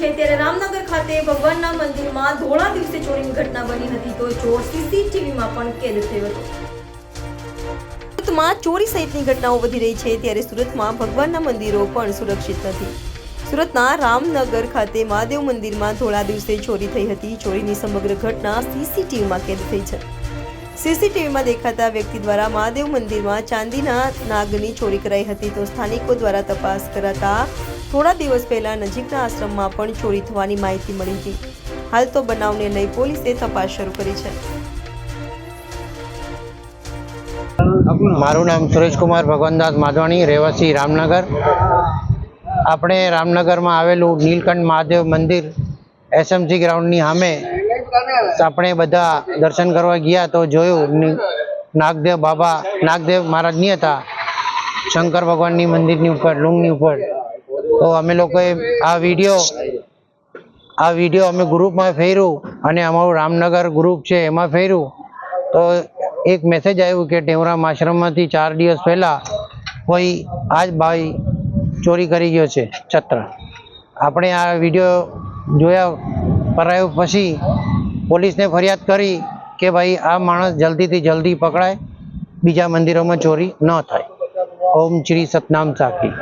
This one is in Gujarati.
છે ત્યારે રામનગર ખાતે ભગવાનના મંદિરમાં ધોળા દિવસે ચોરીની ઘટના બની હતી તો ચોર સીસીટીવીમાં પણ કેદ થયો હતો। સુરતમાં ચોરી સહિતની ઘટનાઓ વધી રહી છે ત્યારે સુરતમાં ભગવાનના મંદિરો પણ સુરક્ષિત નથી। સુરતના રામનગર ખાતે મહાદેવ મંદિરમાં ધોળા દિવસે ચોરી થઈ હતી। ચોરીની સમગ્ર ઘટના સીસીટીવીમાં કેદ થઈ છે। સીસીટીવીમાં દેખાતા વ્યક્તિ દ્વારા મહાદેવ મંદિરમાં ચાંદીના નાગની ચોરી કરાઈ હતી તો સ્થાનિકો દ્વારા તપાસ કરાતા થોડા દિવસ પહેલા નજીકના આશ્રમમાં પણ ચોરી થવાની માહિતી મળી હતી। હાલ તો બનાવને લઈ પોલીસે તપાસ શરૂ કરી છે। મારું નામ સુરેશ કુમાર ભગવાનદાસ માધવાણી, રહેવાસી રામનગર। આપણે રામનગરમાં આવેલું નીલકંઠ મહાદેવ મંદિર એસએમસી ગ્રાઉન્ડની સામે આપણે બધા દર્શન કરવા ગયા તો જોયું નાગદેવ મહારાજ નહીં હતા, શંકર ભગવાનની મંદિરની ઉપર લુંગની ઉપર। તો અમે લોકોએ આ વિડીયો અમે ગ્રુપમાં ફેર્યું અને અમારું રામનગર ગ્રુપ છે એમાં ફેર્યું તો એક મેસેજ આવ્યું કે ટેવરામ આશ્રમમાંથી 4 દિવસ પહેલા કોઈ આજ ભાઈ ચોરી કરી ગયો છે છત્ર। આપણે આ વિડીયો જોયા કરાયું પછી પોલીસને ફરિયાદ કરી કે ભાઈ આ માણસ જલ્દીથી જલ્દી પકડાય, બીજા મંદિરોમાં ચોરી ન થાય। ઓમ શ્રી સતનામ સાખી।